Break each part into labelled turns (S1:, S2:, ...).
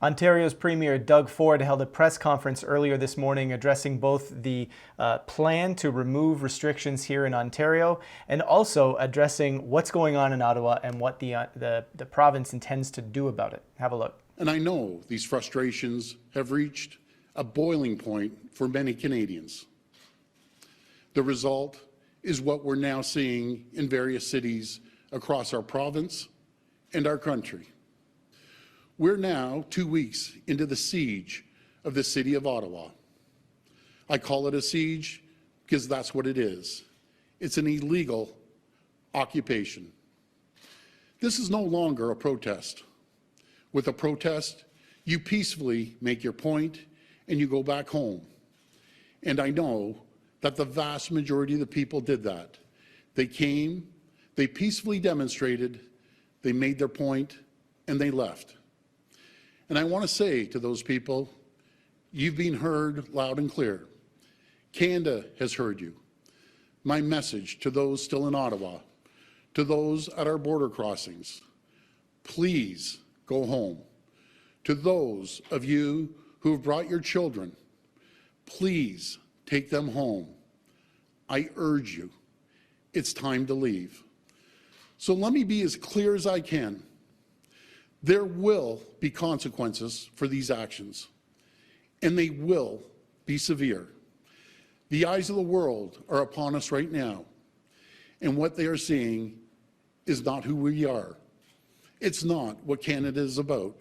S1: Ontario's Premier Doug Ford held a press conference earlier this morning addressing both the plan to remove restrictions here in Ontario and also addressing what's going on in Ottawa and what the province intends to do about it. Have a look.
S2: And I know these frustrations have reached a boiling point for many Canadians. The result is what we're now seeing in various cities across our province and our country. We're now 2 weeks into the siege of the city of Ottawa. I call it a siege because that's what it is. It's an illegal occupation. This is no longer a protest. With a protest, you peacefully make your point and you go back home. And I know that the vast majority of the people did that. They came, they peacefully demonstrated, they made their point, and they left. And I want to say to those people, you've been heard loud and clear. Canada has heard you. My message to those still in Ottawa, to those at our border crossings, please go home. To those of you who have brought your children, please take them home. I urge you, it's time to leave. So let me be as clear as I can. There will be consequences for these actions, and they will be severe. The eyes of the world are upon us right now, and what they are seeing is not who we are. It's not what Canada is about.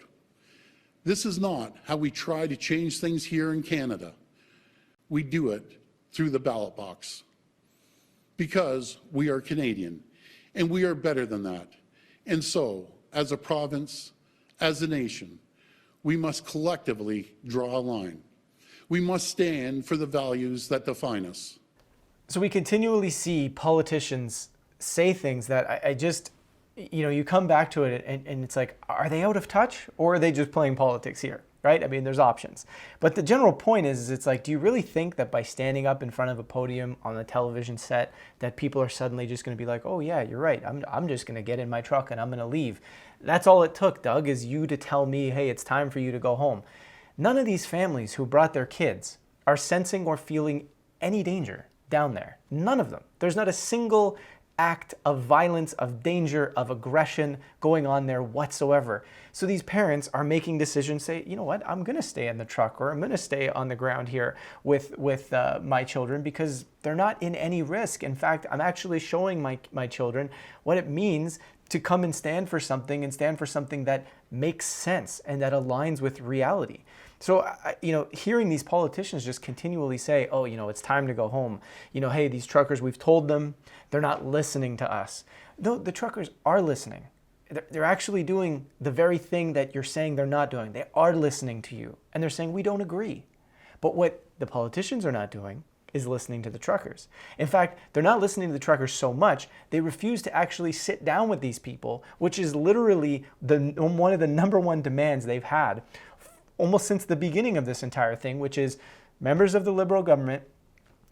S2: This is not how we try to change things here in Canada. We do it through the ballot box because we are Canadian, and we are better than that. And so, as a province, as a nation, we must collectively draw a line. We must stand for the values that define us.
S1: So we continually see politicians say things that I just, you come back to it and it's like, are they out of touch or are they just playing politics here? Right? I mean, there's options. But the general point is it's like, do you really think that by standing up in front of a podium on a television set that people are suddenly just going to be like, oh yeah, you're right. I'm just going to get in my truck and I'm going to leave. That's all it took, Doug, is you to tell me, hey, it's time for you to go home. None of these families who brought their kids are sensing or feeling any danger down there. None of them. There's not a single act of violence, of danger, of aggression going on there whatsoever. So these parents are making decisions, say, you know what, I'm going to stay in the truck or I'm going to stay on the ground here with my children because they're not in any risk. In fact, I'm actually showing my children what it means to come and stand for something and stand for something that makes sense and that aligns with reality. So, hearing these politicians just continually say, oh, it's time to go home. Hey, these truckers, we've told them, they're not listening to us. No, the truckers are listening. They're actually doing the very thing that you're saying they're not doing. They are listening to you. And they're saying, we don't agree. But what the politicians are not doing is listening to the truckers. In fact, they're not listening to the truckers so much, they refuse to actually sit down with these people, which is literally one of the number one demands they've had almost since the beginning of this entire thing, which is members of the Liberal government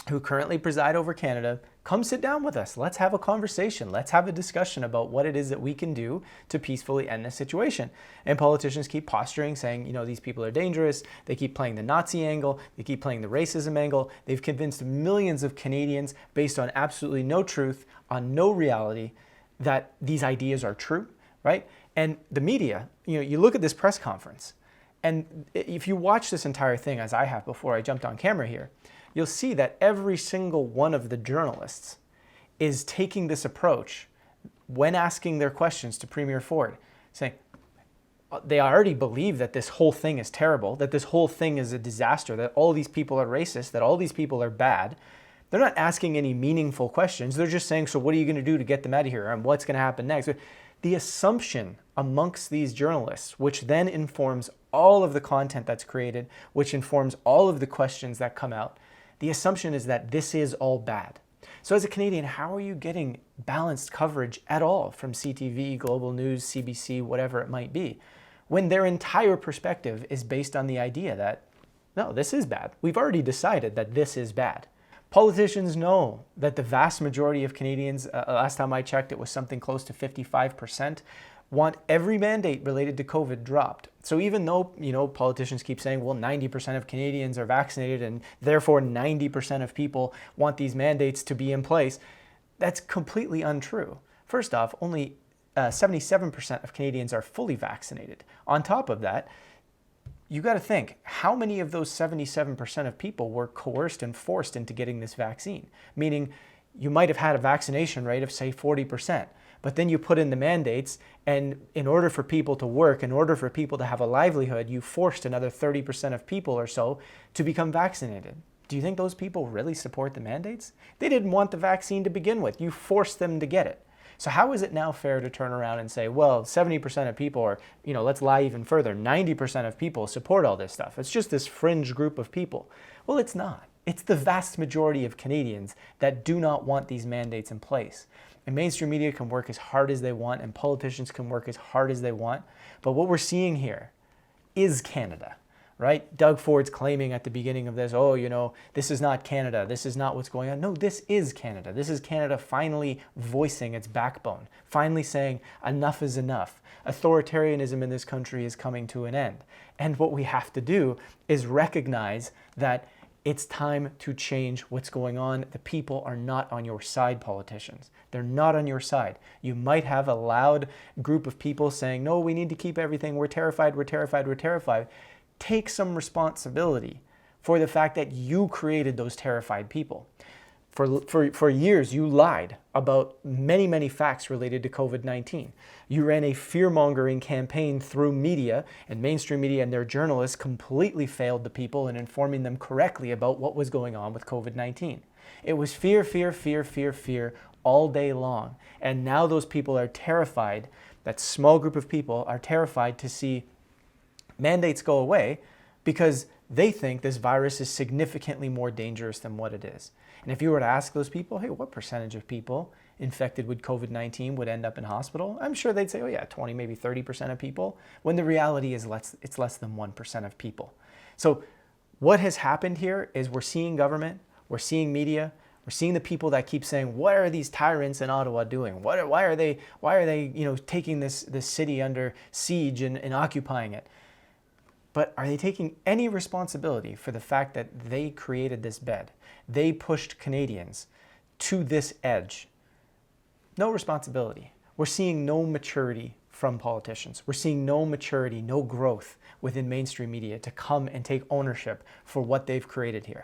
S1: who currently preside over Canada, come sit down with us. Let's have a conversation. Let's have a discussion about what it is that we can do to peacefully end this situation. And politicians keep posturing, saying, these people are dangerous. They keep playing the Nazi angle. They keep playing the racism angle. They've convinced millions of Canadians, based on absolutely no truth, on no reality, that these ideas are true, right? And the media, you look at this press conference, and if you watch this entire thing, as I have before I jumped on camera here, you'll see that every single one of the journalists is taking this approach when asking their questions to Premier Ford, saying they already believe that this whole thing is terrible, that this whole thing is a disaster, that all these people are racist, that all these people are bad. They're not asking any meaningful questions. They're just saying, so what are you going to do to get them out of here? And what's going to happen next? The assumption amongst these journalists, which then informs all of the content that's created, which informs all of the questions that come out, the assumption is that this is all bad. So as a Canadian, how are you getting balanced coverage at all from CTV, Global News, CBC, whatever it might be, when their entire perspective is based on the idea that, no, this is bad. We've already decided that this is bad. Politicians know that the vast majority of Canadians, last time I checked, it was something close to 55%, want every mandate related to COVID dropped. So even though, politicians keep saying, well, 90% of Canadians are vaccinated and therefore 90% of people want these mandates to be in place, that's completely untrue. First off, only 77% of Canadians are fully vaccinated. On top of that, you got to think, how many of those 77% of people were coerced and forced into getting this vaccine? Meaning, you might have had a vaccination rate of, say, 40%, but then you put in the mandates, and in order for people to work, in order for people to have a livelihood, you forced another 30% of people or so to become vaccinated. Do you think those people really support the mandates? They didn't want the vaccine to begin with. You forced them to get it. So how is it now fair to turn around and say, well, 70% of people are, let's lie even further, 90% of people support all this stuff. It's just this fringe group of people. Well, it's not. It's the vast majority of Canadians that do not want these mandates in place. And mainstream media can work as hard as they want, and politicians can work as hard as they want. But what we're seeing here is Canada, right? Doug Ford's claiming at the beginning of this, this is not Canada. This is not what's going on. No, this is Canada. This is Canada finally voicing its backbone, finally saying enough is enough. Authoritarianism in this country is coming to an end. And what we have to do is recognize that it's time to change what's going on. The people are not on your side, politicians. They're not on your side. You might have a loud group of people saying, no, we need to keep everything. We're terrified, we're terrified, we're terrified. Take some responsibility for the fact that you created those terrified people. For years, you lied about many, many facts related to COVID-19. You ran a fear-mongering campaign through media, and mainstream media and their journalists completely failed the people in informing them correctly about what was going on with COVID-19. It was fear, fear, fear, fear, fear all day long. And now those people are terrified, that small group of people are terrified to see mandates go away because they think this virus is significantly more dangerous than what it is. And if you were to ask those people, hey, what percentage of people infected with COVID-19 would end up in hospital? I'm sure they'd say, oh yeah, 20, maybe 30% of people, when the reality is it's less than 1% of people. So what has happened here is we're seeing government, we're seeing media, we're seeing the people that keep saying, what are these tyrants in Ottawa doing? Why are they taking this city under siege and occupying it? But are they taking any responsibility for the fact that they created this bed? They pushed Canadians to this edge. No responsibility. We're seeing no maturity from politicians. We're seeing no maturity, no growth within mainstream media to come and take ownership for what they've created here.